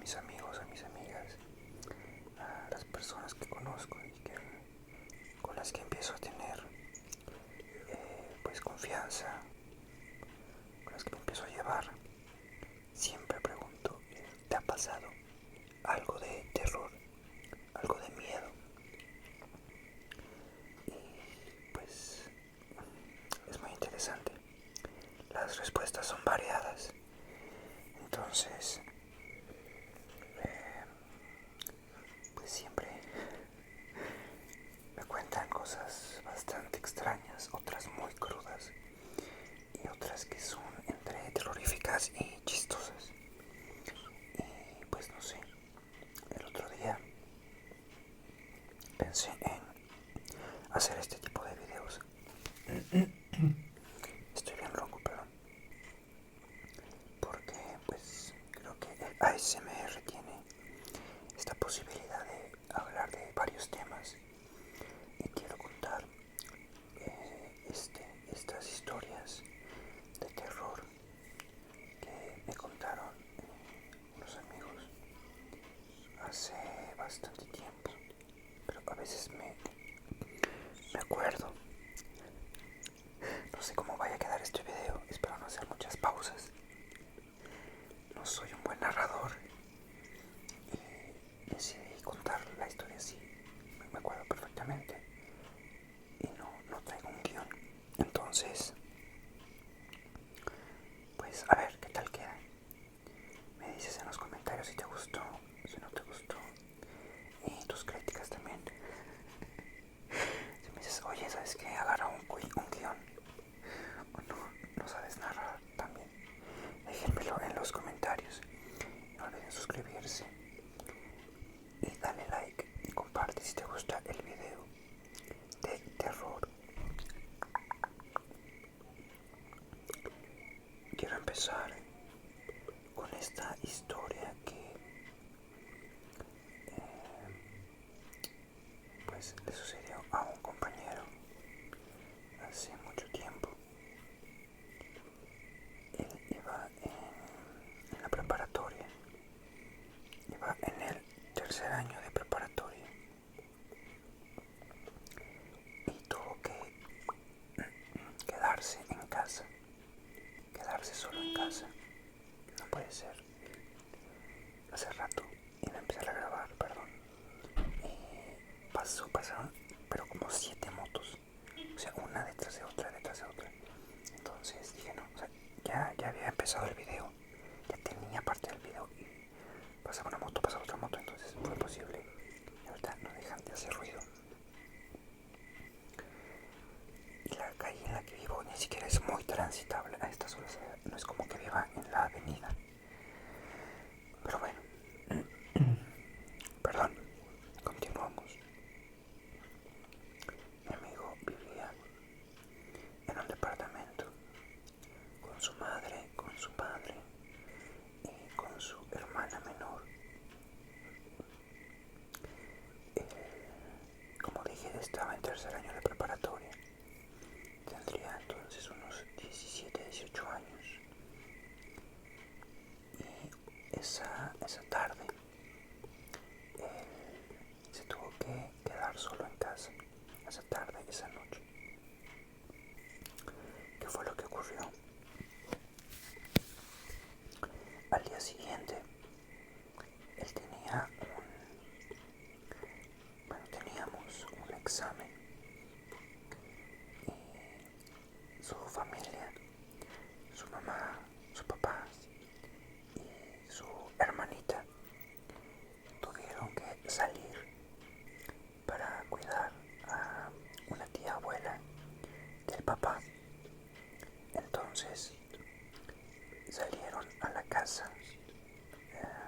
mis amigos, a mis amigas, a las personas que conozco y con las que empiezo a tener pues confianza, con las que me empiezo a llevar, siempre pregunto, ¿te ha pasado algo de terror, algo de miedo? Y pues es muy interesante. Las respuestas son variadas. Entonces, pues siempre me cuentan cosas bastante extrañas, otras muy crudas y otras que son entre terroríficas y chistosas. Y pues no sé, el otro día pensé en hacer este tipo de videos. Estoy bien ronco, perdón. Porque pues creo que el ASMR tiene esta posibilidad de hablar de varios temas y quiero contar estas historias de terror que me contaron unos amigos hace bastante tiempo, pero a veces me acuerdo. No sé cómo vaya a quedar este video, espero no hacer muchas pausas. No soy un buen narrador y decidí contar la historia así. Me acuerdo perfectamente y no traigo un guión. Entonces, pues a ver qué tal queda. Me dices en los comentarios si te gustó, si no te gustó y tus críticas también. Si me dices, oye, ¿sabes qué? Agarra un guión o no sabes narrar también, déjenmelo en los comentarios. No olviden suscribirse y dale like y comparte si te gusta el video de terror. Quiero empezar con esta historia que pues le sucedió a un compañero hace mucho tiempo. Él iba en la preparatoria, iba en el tercer año de preparatoria y tuvo que quedarse en casa, quedarse solo en casa. No puede ser. Hace rato iba a empezar a grabar, perdón. Pasaron, pero como 7 motos. O sea, una detrás de otra, detrás de otra. Entonces dije, no, o sea, ya había empezado el video. Ya tenía parte del video y pasaba una moto, pasaba otra moto. Entonces fue posible. Y ahorita no dejan de hacer ruido. Y la calle en la que vivo ni siquiera es muy transitable a estas horas. No es como que viva en la avenida. Pero bueno, perdón, continuamos. Mi amigo vivía en un departamento con su madre, con su padre y con su hermana menor. Como dije, estaba en tercer año de preparatoria. Tendría entonces unos 17, 18 años. Y esa tarde él se tuvo que quedar solo en casa. Esa tarde, esa noche. ¿Qué fue lo que ocurrió? Al día siguiente, él teníamos un examen y su familia, su mamá, su papá y su hermanita tuvieron que salir para cuidar a una tía abuela del papá. Entonces salieron a la casa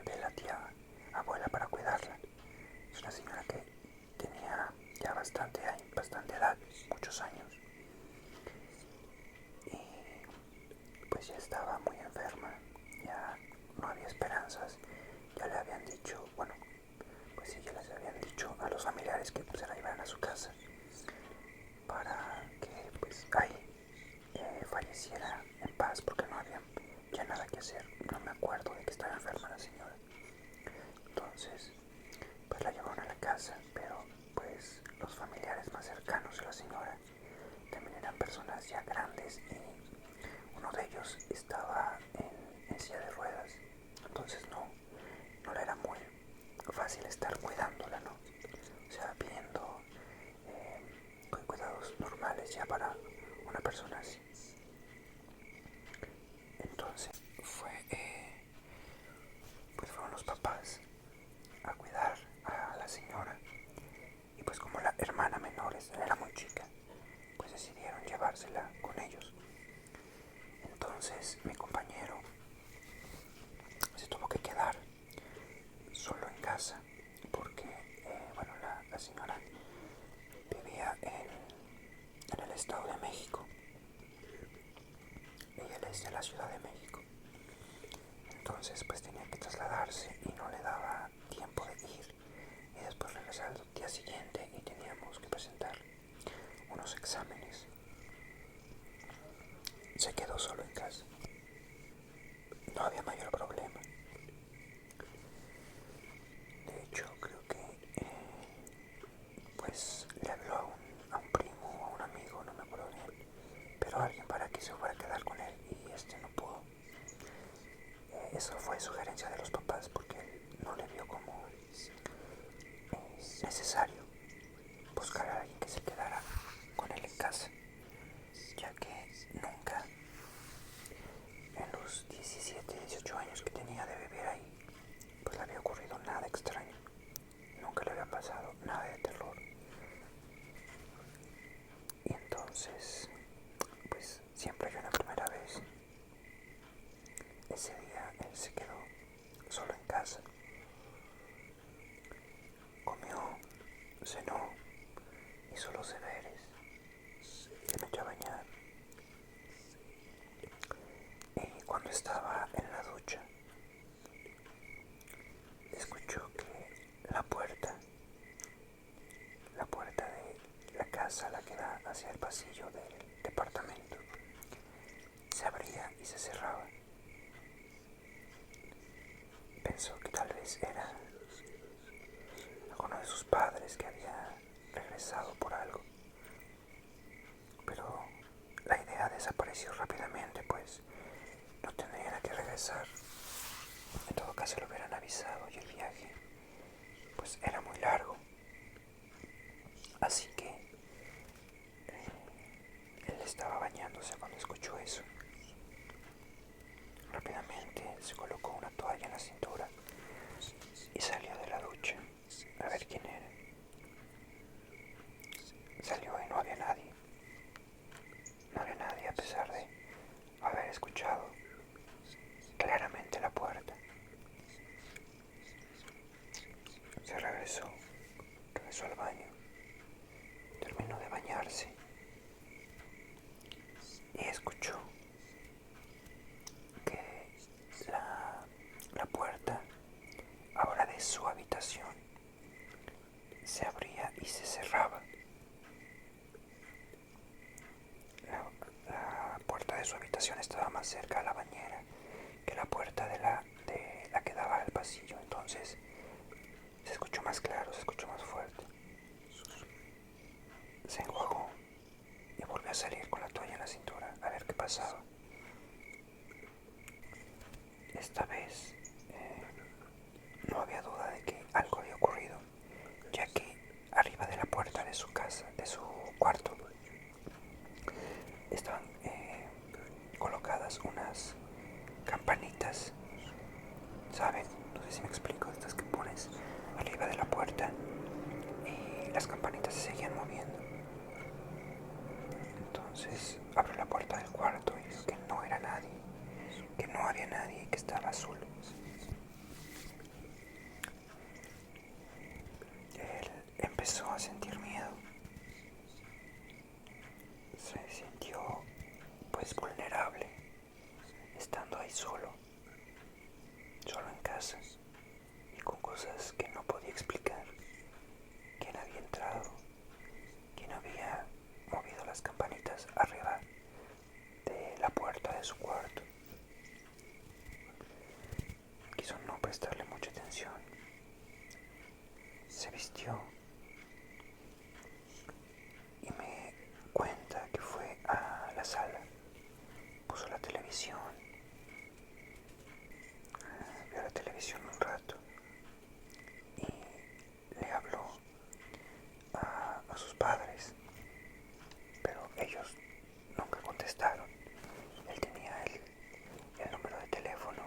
de la tía abuela para cuidarla. Es una señora que tenía ya bastante edad, muchos años, y pues ya estaba muy enferma, ya no había esperanzas. Ya le habían dicho, bueno, pues sí, ya les habían dicho a los familiares que se la llevaran a su casa para que pues ahí falleciera en paz, porque no había ya nada que hacer. No me acuerdo de que estaba enferma la señora. los papás porque él no le vio como necesario buscar a alguien que se quedara con él en casa, ya que nunca en los 17, 18 años que tenía de vivir ahí, pues le había ocurrido nada extraño, nunca le había pasado nada de terror. Y entonces, pues siempre hay una primera vez. Ese día él se quedó solo en casa, comió, cenó, hizo los deberes, se metió a bañar y cuando estaba en la ducha escuchó que la puerta de la casa, la que da hacia el pasillo del departamento, se abría y se cerraba. Pensó que tal vez era alguno de sus padres que había regresado por algo, pero la idea desapareció rápidamente, pues no tendrían a qué regresar. En todo caso lo hubieran avisado y el viaje pues era muy largo. Así que él estaba bañándose cuando escuchó eso. Rápidamente se colocó una toalla en la cintura y salió de la ducha a ver quién era. Salió y no había nadie. No había nadie a pesar de haber escuchado claramente la puerta. Se regresó al baño, terminó de bañarse y escuchó que la puerta ahora de su habitación se abría y se cerraba. La puerta de su habitación estaba más cerca a la bañera que la puerta de la que daba al pasillo. Entonces se escuchó más claro, se escuchó más fuerte. Se enjuagó y volvió a salir con la toalla en la cintura a ver qué pasaba. Esta vez no había duda de que algo había ocurrido, ya que arriba de la puerta de su casa, de su cuarto, estaban colocadas unas campanitas, ¿saben? No sé si me explico, estas que pones arriba de la puerta y las campanitas se seguían moviendo. Entonces abrió la puerta del cuarto y vio que no era nadie, que no había nadie y que estaba azul. Él empezó a sentir miedo. Se sintió pues vulnerable estando ahí solo en casa y con cosas que no podía explicar. ¿Quién había entrado? ¿Quién había movido las campanitas arriba de la puerta de su cuarto? Quiso no prestarle mucha atención. Se vistió y me cuenta que fue a la sala, puso la televisión, vio la televisión un rato y le habló a sus padres, pero ellos nunca contestaron. Él tenía el número de teléfono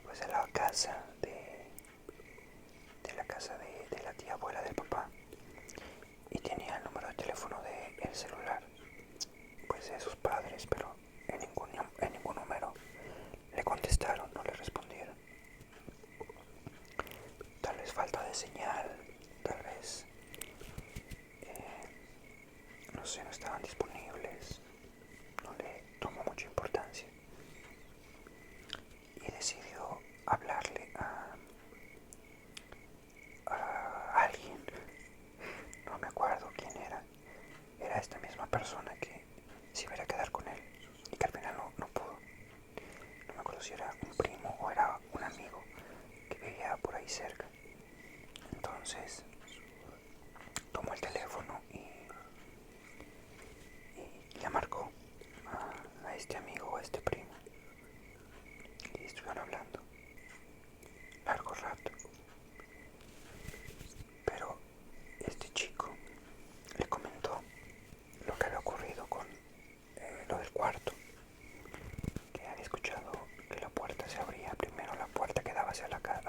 pues de la casa de la tía abuela del papá, y tenía el número de teléfono del celular pues de sus padres, pero en ningún número le contestaron, no le respondieron. Tal vez falta de señal, tal vez no sé, no estaban disponibles, no le tomó mucha importancia y decidió hablarle a alguien. No me acuerdo quién era. Era esta misma persona que se iba a quedar con él y que al final no pudo. No me acuerdo si era un primo o era un amigo que vivía por ahí cerca. Entonces tomó el teléfono y le marcó a este amigo o a este primo y estuvieron hablando.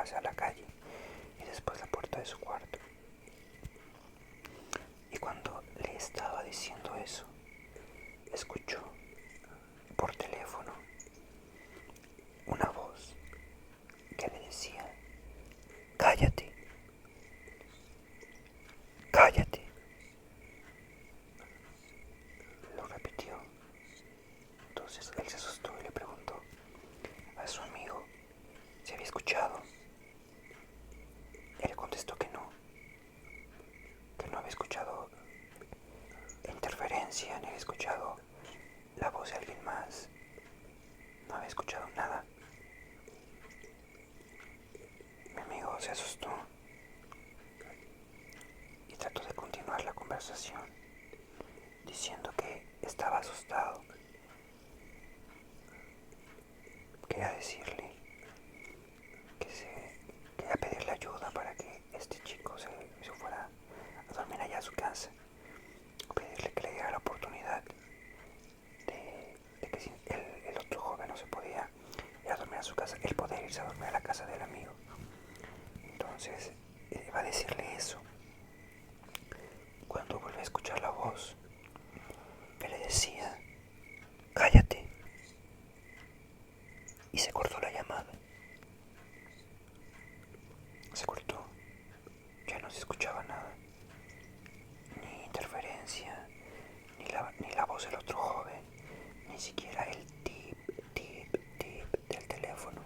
hacia la calle y después la puerta de su cuarto. Y cuando le estaba diciendo eso, escuchó por teléfono una voz que le decía: cállate, cállate. Lo repitió. Entonces él se asustó y le preguntó a su amigo si había escuchado. Él le contestó que no había escuchado interferencia, ni había escuchado la voz de alguien más, no había escuchado nada. Mi amigo se asustó y trató de continuar la conversación, diciendo que estaba asustado. Quería decirle quería pedirle ayuda para que este chico se fuera a dormir allá a su casa, o pedirle que le diera la oportunidad de que si el otro joven no se podía ir a dormir a su casa, él poder irse a dormir a la casa del amigo. Entonces iba a decirle eso cuando volví a escuchar la voz que le decía: cállate. Y se cortó la llamada. Se cortó. Ya no se escuchaba nada. Ni interferencia, ni la voz del otro joven, ni siquiera el tip, tip, tip del teléfono.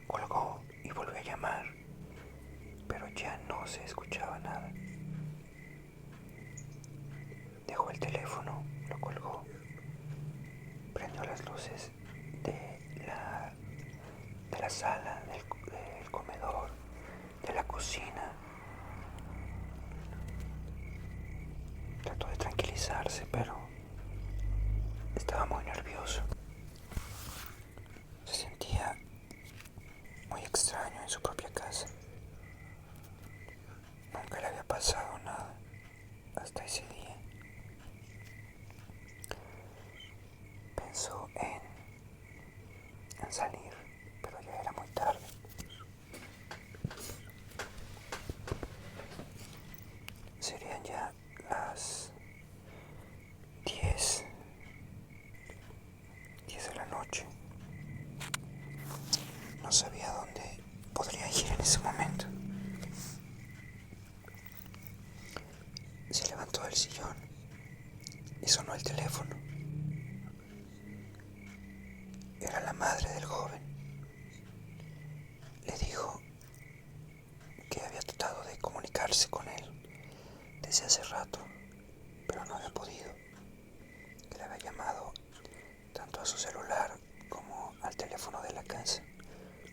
Colgó y volvió a llamar, pero ya no se escuchaba nada. Dejó el teléfono, lo colgó, prendió las luces de la sala, del comedor, de la cocina. Trató de tranquilizarse, pero estaba muy nervioso. Se sentía muy extraño en su propia casa. Nunca le había pasado nada hasta ese día. Pensó en salir, pero ya era muy tarde. Serían ya las 10 de la noche. No sabía dónde podría ir en ese momento. Se levantó del sillón y sonó el teléfono. Era la madre del joven. Le dijo que había tratado de comunicarse con él desde hace rato, pero no había podido. Que le había llamado tanto a su celular como al teléfono de la casa,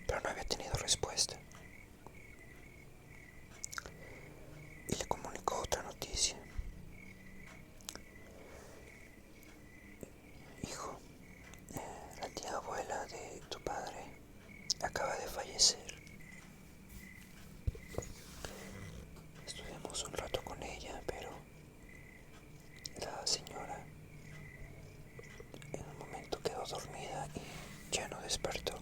pero no había tenido respuesta. Y le comunicó otra noticia. Hijo, la tía abuela de tu padre acaba de fallecer. Estuvimos un rato con ella, pero la señora en un momento quedó dormida y ya no despertó.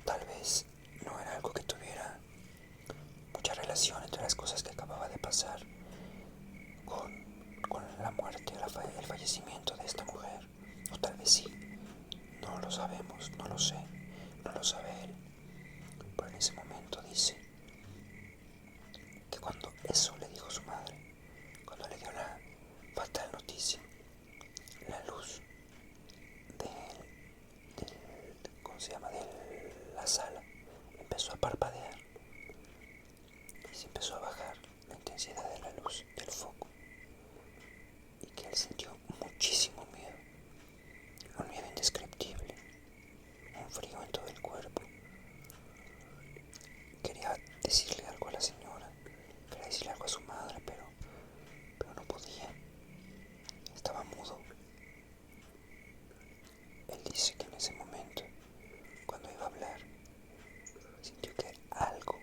Tal vez no era algo que tuviera mucha relación entre las cosas que acababa de pasar con la muerte, el fallecimiento de esta mujer. O tal vez sí, no lo sabemos, no lo sé, no lo sabe él. Pero en ese momento dice que cuando eso le dijo su madre, cuando le dio la fatal noticia, la luz ¿cómo se llama?, de la sala empezó a parpadear y se empezó a bajar la intensidad de la luz del foco, y que él sintió muchísimo miedo, un miedo indescriptible, un frío en todo el cuerpo. Quería decirle algo a la señora, quería decirle algo a su madre, pero no podía, estaba mudo. Él dice que en ese momento, cuando iba a hablar, sintió que algo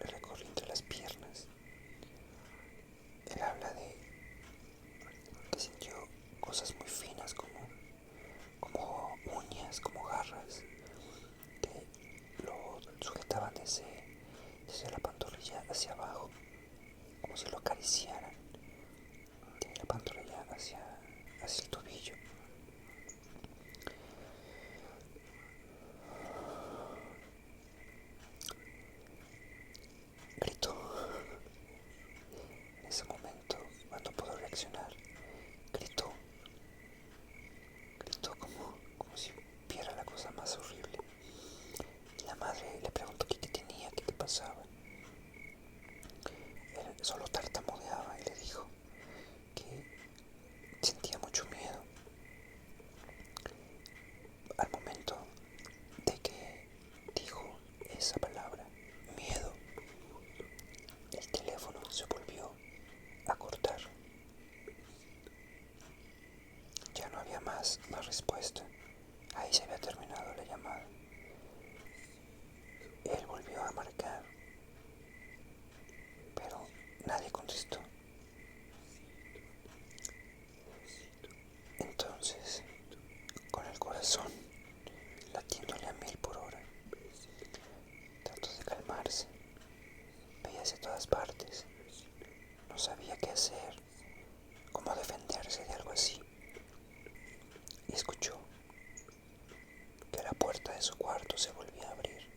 le recorrió entre las piernas. Él habla de que sintió cosas muy finas, como desde la pantorrilla hacia abajo, como si lo acariciaran, de la pantorrilla hacia el tobillo. Gritó. En ese momento, cuando pudo reaccionar, gritó. Gritó como si viera la cosa más horrible. Y la madre le preguntó qué tenía, qué pasaba. Él solo tartamudeaba y le dijo que sentía mucho miedo. Al momento de que dijo esa palabra, miedo, el teléfono se volvió a cortar. Ya no había más respuesta. Ahí se había terminado la llamada. Él volvió a marcar, pero nadie contestó. Entonces, con el corazón latiéndole a 1000 por hora, trató de calmarse. Veía hacia todas partes. No sabía qué hacer, cómo defenderse de algo así. Y escuchó que la puerta de su cuarto se volvía a abrir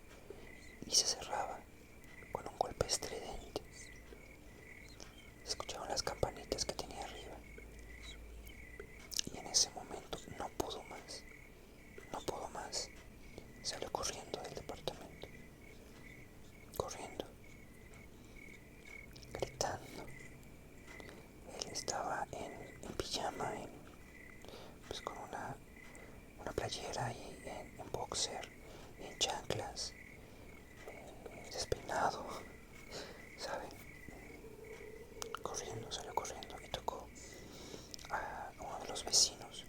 y se cerraba con un golpe estridente. Escucharon las campanitas que tenía arriba. Y en ese momento no pudo más. Salió corriendo del departamento. Corriendo. Gritando. Él estaba en pijama, pues con una playera y en boxer, y en chanclas, despeinado, ¿saben? Salió corriendo y tocó a uno de los vecinos.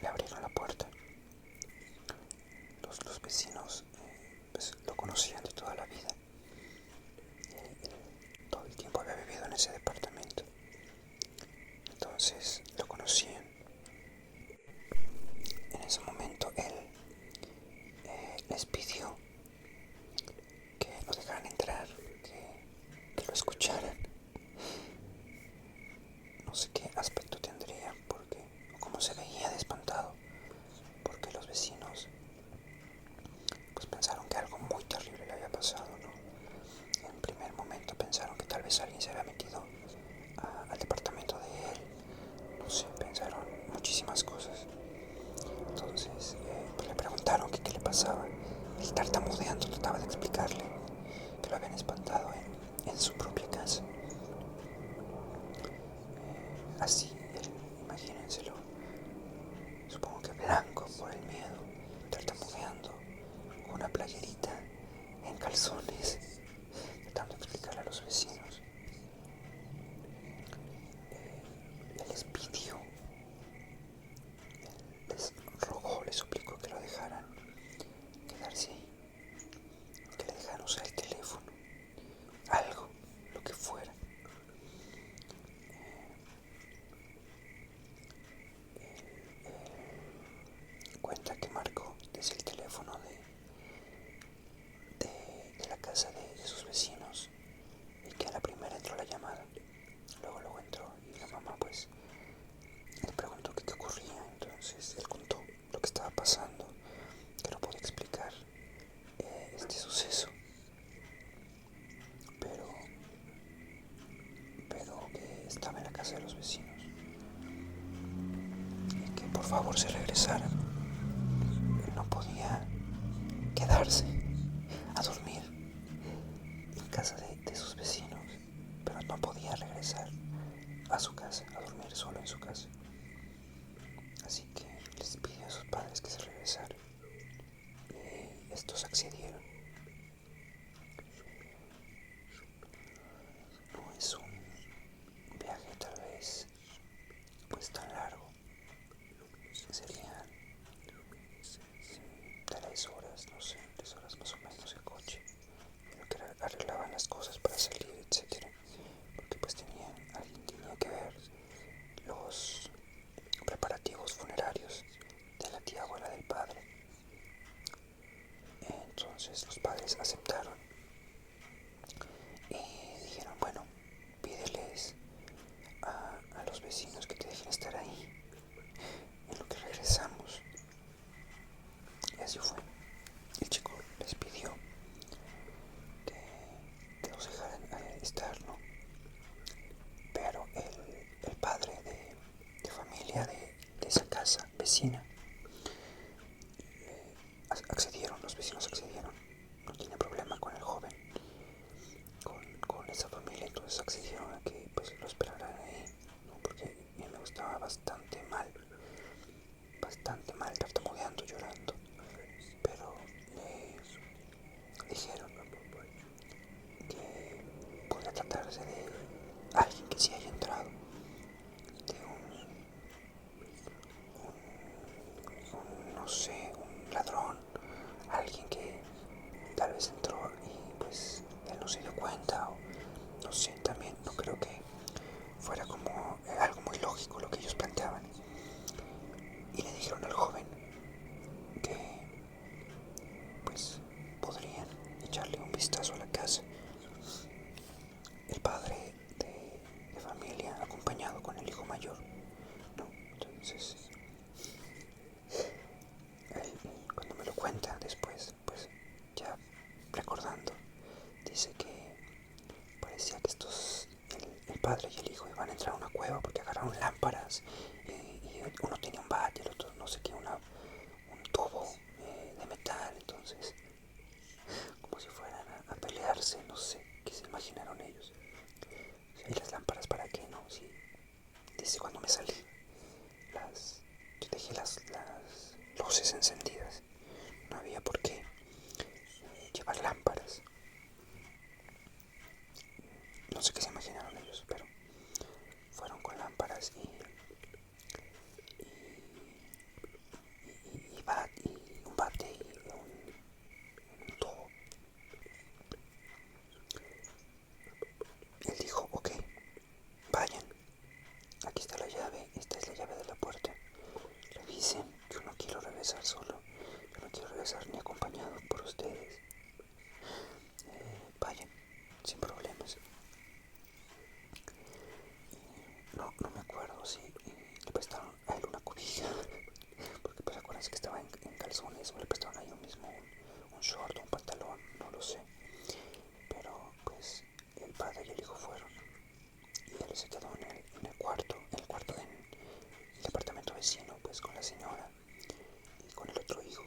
Le abrieron la puerta. Los vecinos pues lo conocían de toda la vida. Todo el tiempo había vivido en ese departamento. Entonces lo conocían. En ese momento él les pidió que lo dejaran entrar, que lo escucharan. No sé qué aspecto tendría, o cómo se veía de espantado, porque los vecinos pues pensaron que algo muy terrible le había pasado, ¿no? En primer momento pensaron que tal vez alguien se había metido al departamento de él. No sé, pensaron muchísimas cosas. Entonces pues le preguntaron que qué le pasaba. Él, tartamudeando, trataba de explicarle que lo habían espantado en su propia casa. Así, imagínenselo, supongo que blanco por el miedo, tartamudeando, con una playerita, en calzones, tratando de explicarle a los vecinos. Él les pidió, les rogó, les suplicó que lo dejaran quedarse ahí, que le dejaran usar el teléfono, algo, lo que fuera. Cuenta que marcó desde el teléfono de la casa de sus vecinos, y que a la primera entró la llamada. Luego entró y la mamá pues le preguntó qué ocurría. Entonces él contó lo que estaba pasando, que no podía explicar este suceso, pero que estaba en la casa de los vecinos y que por favor se regresaran. Él no podía quedarse a dormir en casa de sus vecinos, pero no podía regresar a su casa, a dormir solo en su casa. Así que les pidió a sus padres que se regresaran y estos accedieron. No es un viaje tal vez pues tan largo, serían 3 horas, no sé, 3 horas más o menos en coche, en lo que arreglaban las cosas para salir, etcétera, porque pues alguien tenía que ver vecina. Accedieron, los vecinos accedieron, no tenía problema con el joven, con esa familia, entonces accedieron a que pues lo esperaran ahí, ¿no? Porque a mí me gustaba bastante mal, tartamudeando, llorando, pero le dijeron que podría tratarse de alguien que sí haya entrado, de no sé, un ladrón, alguien que tal vez entró y pues él no se dio cuenta, o no sé, también no creo que fuera como algo muy lógico lo que ellos planteaban. Y le dijeron al joven que pues podrían echarle un vistazo a la casa. El padre de familia acompañado con el hijo mayor, ¿no? Entonces, él, cuando me lo cuenta después, pues ya recordando, dice que parecía que el padre y el hijo iban a entrar a una cueva porque agarraron lámparas y uno tenía un bate, el otro no sé qué, un tubo de metal, entonces como si fueran a pelearse, no sé qué se imaginaron ellos. ¿Y las lámparas para qué? No, sí. Dice cuando me salí, yo dejé las luces encendidas, no había por qué llevar lámparas. No sé qué se imaginaron ellos, pero fueron con lámparas y un bate y un tubo. Él dijo, ok, vayan, aquí está la llave, esta es la llave de la puerta. Revisen, yo no quiero regresar solo, yo no quiero regresar ni acompañado por ustedes. Vayan, sin problemas. No me acuerdo si le prestaron a él una cobija, porque pues acuérdense que estaba en calzones, o le prestaron a ellos mismo un short o un pantalón, no lo sé. Pero pues el padre y el hijo fueron y él se quedó en el cuarto en el departamento vecino, pues con la señora y con el otro hijo.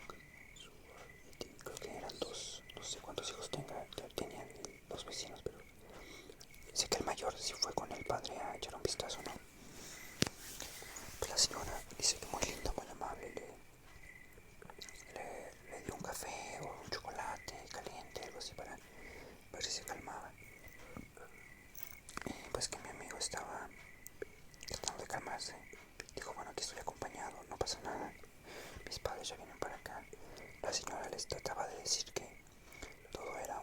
Creo que eran dos, no sé cuántos hijos tenían los vecinos, pero sé que el mayor sí fue con el padre a echar un vistazo, ¿no? Pues la señora dice que muy linda, muy amable, le dio un café o un chocolate caliente, algo así para ver si se calmaba. Y pues que mi amigo estaba tratando de calmarse. Dijo, bueno, aquí estoy acompañado, no pasa nada. Mis padres ya vienen para acá. La señora les trataba de decir que todo era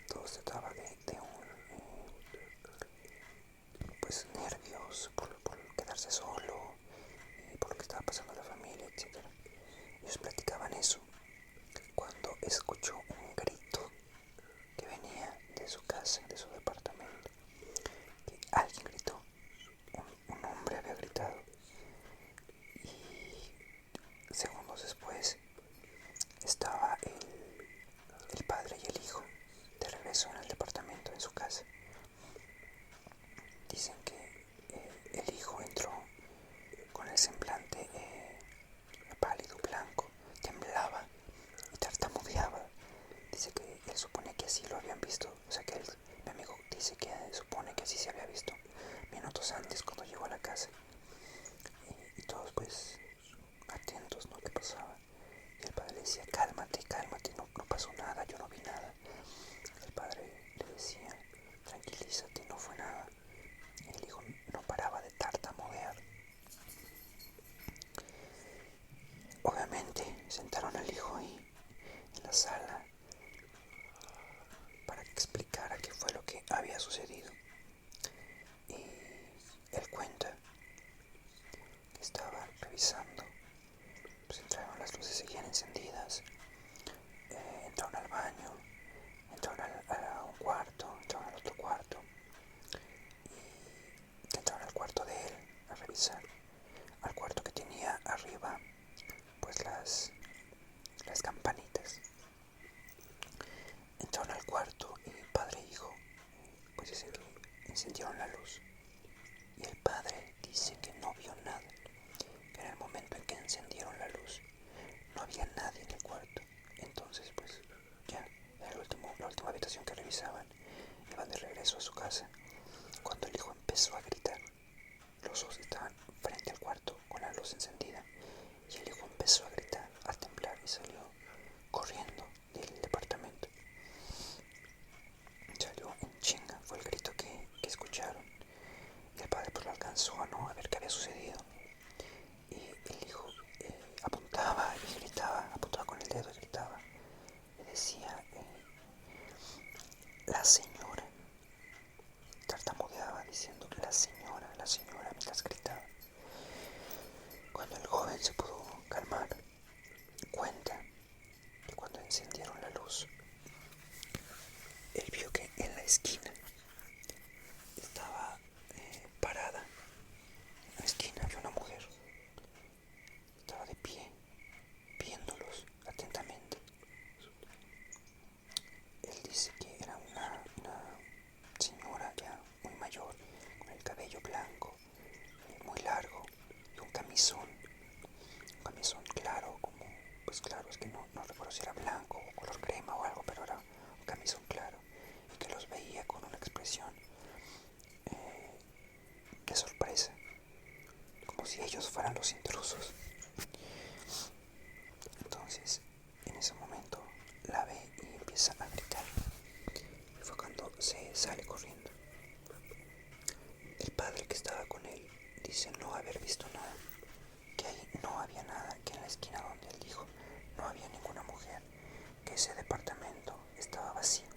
todo se trataba de un, pues nervios por quedarse solo, por lo que estaba pasando en la familia, etcétera. Ellos platicaban eso cuando escuchó un grito que venía de su casa, de su departamento. Que alguien gritó, un hombre había gritado. Y segundos después estaba el padre y el hijo de regreso en el departamento, en su casa. Dicen que el hijo entró con el semblante pálido, blanco, temblaba y tartamudeaba. Dice que él supone que así lo habían visto, o sea que mi amigo dice que supone que así se había visto minutos antes cuando llegó a la casa. Y todos pues atentos, ¿no? ¿Qué pasaba? Y el padre le decía, cálmate, cálmate, no pasó nada, yo no vi nada. El padre le decía, tranquilízate, no fue nada. Y el hijo no paraba de tartamudear. Obviamente sentaron al hijo ahí en la sala para que explicara qué fue lo que había sucedido. Y él cuenta que estaba revisando, pues entraron, las luces seguían encendidas, entraron al baño, entraron a un cuarto, entraron al otro cuarto y entraron al cuarto de él a revisar, al cuarto que tenía arriba pues las campanitas. Entraron al cuarto y padre e hijo pues dice que encendieron la luz y el padre dice que no vio nada, eran los intrusos. Entonces, en ese momento la ve y empieza a gritar. Y fue cuando se sale corriendo. El padre que estaba con él dice no haber visto nada, que ahí no había nada, que en la esquina donde él dijo no había ninguna mujer, que ese departamento estaba vacío.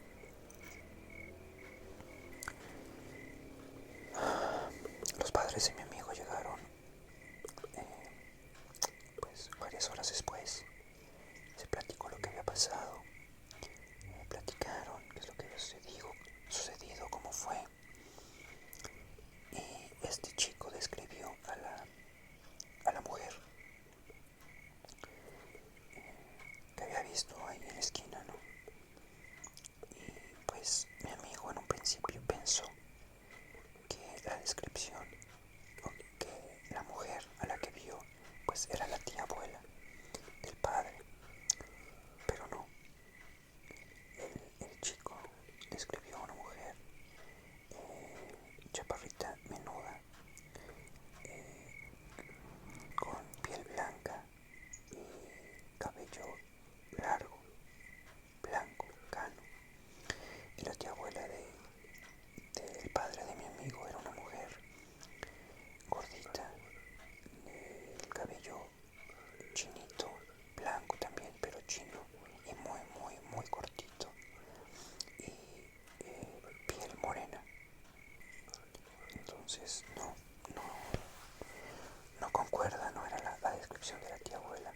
Los padres de mi amigo llegaron pues varias horas después. Se platicó lo que había pasado, platicaron qué es lo que había sucedido, cómo fue. Y este chico describió a la mujer que había visto ahí en la esquina, ¿no? Y pues mi amigo en un principio pensó que la descripción o que la mujer a la que vio pues era la tía abuela del padre, pero no. El chico describió a una mujer chaparrita, menuda, con piel blanca y cabello largo, blanco, cano. Y la tía abuela del padre de mi amigo era una mujer gordita, el cabello chinito, blanco también, pero chino y muy, muy, muy cortito. Y piel morena. Entonces no, no concuerda, no era la descripción de la tía abuela.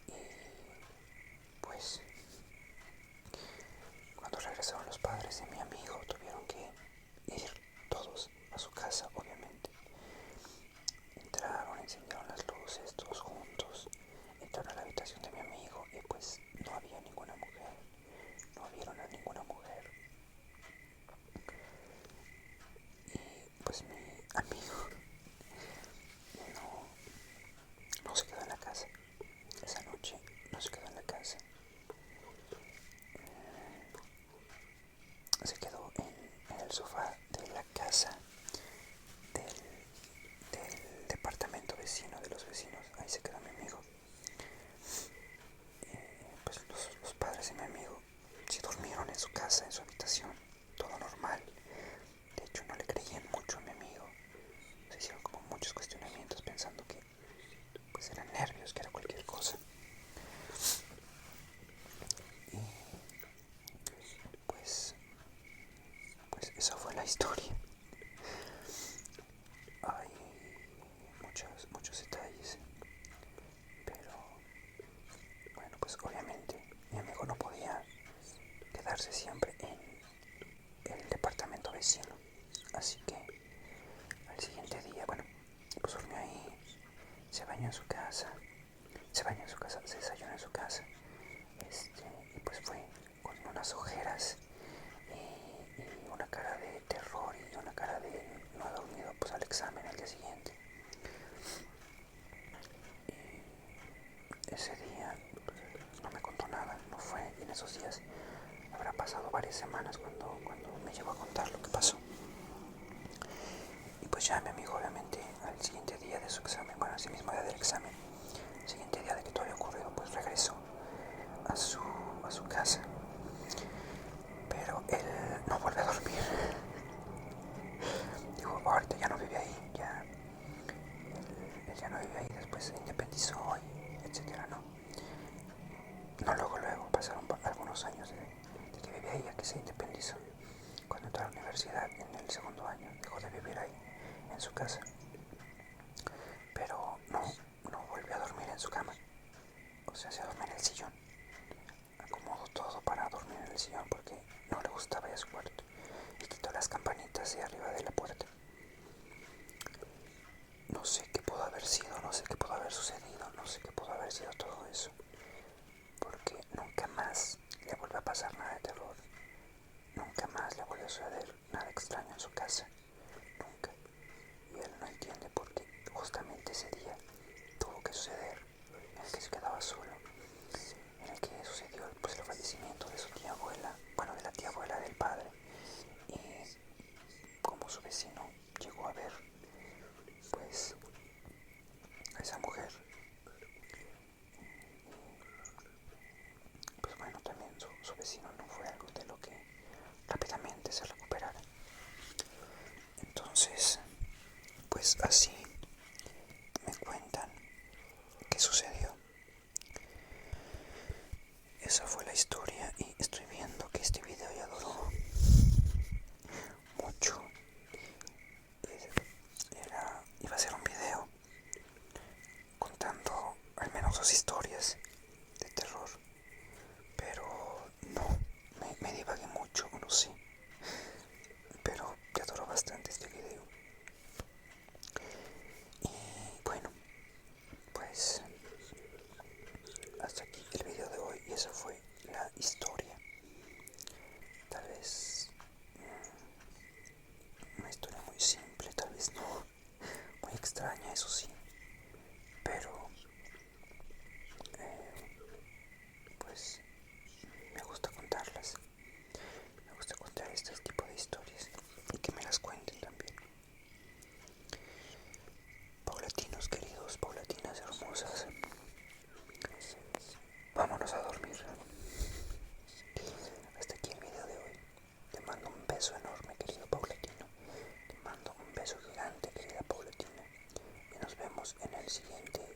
Y pues cuando regresaron los padres de mi amigo tuvieron que ir todos a su casa, obviamente. Entraron, encendieron las luces, todos juntos. Entraron a la habitación de mi amigo y pues no había ninguna mujer. No vieron a ninguna mujer. Y pues mi amigo no se quedó en la casa. Esa noche no se quedó en la casa. Se quedó en el sofá de la casa del departamento vecino, de los vecinos. Ahí se quedó mi amigo. Pues los padres de mi amigo sí durmieron en su casa, en su habitación, todo normal. De hecho no le creían mucho a mi amigo. Se hicieron como muchos cuestionamientos pensando que pues eran nervios, que era cualquier cosa. Y pues esa fue la historia. Hay muchos detalles, pero bueno, pues obviamente mi amigo no podía quedarse siempre en el departamento vecino. Así que al siguiente día, bueno, pues durmió ahí, se bañó en su casa, se desayunó en su casa, y pues fue con unas ojeras y una cara de terror y una cara de no ha dormido pues al examen el día siguiente. Y ese día pues, no me contó nada, no fue en esos días. Habrá pasado varias semanas cuando me llegó a contar lo que pasó. Y pues ya mi amigo obviamente al siguiente día de su examen, bueno, ese mismo día del examen, el siguiente día de que todo había ocurrido, pues regresó a su casa. Pero él no vuelve a dormir. Digo, ahorita ya no vive ahí, él ya no vive ahí, después se independizó y etcétera, ¿no? No luego, pasaron algunos años de que vivía ahí a que se independizó. Cuando entró a la universidad en el segundo año, dejó de vivir ahí, en su casa. Pero no volvió a dormir en su cama. O sea, se dormía en el sillón. Acomodó todo para dormir en el sillón porque no le gustaba ya su cuarto. Y quitó las campanitas de arriba de la puerta. No sé qué pudo haber sido, no sé qué pudo haber sucedido, no sé qué pudo haber sido todo eso. Porque nunca más le vuelve a pasar nada de terror. Nunca más le vuelve a suceder nada extraño en su casa. Nunca. Y él no entiende por qué justamente ese día tuvo que suceder, en el que se quedaba solo, en el que sucedió pues el fallecimiento de su tía abuela, bueno, de la tía abuela del padre, y como su vecino llegó a ver pues pues así me cuentan qué sucedió. Esa fue la historia y estoy viendo que este video ya duró mucho. Iba a ser un video contando al menos 2 historias de terror, pero no, me divagué mucho, no sé, pero ya duró bastante este video. Y bueno, pues hasta aquí el video de hoy y esa fue la historia. Tal vez una historia muy simple, tal vez no, muy extraña, eso sí, pero pues me gusta contarlas, me gusta contar este tipo de historias y que me las cuenten también. Paulatinos queridos, paulatinas hermosas, vámonos a dormir. Hasta aquí el video de hoy. Te mando un beso enorme, querido paulatino. Te mando un beso gigante, querida paulatina. Y nos vemos en el siguiente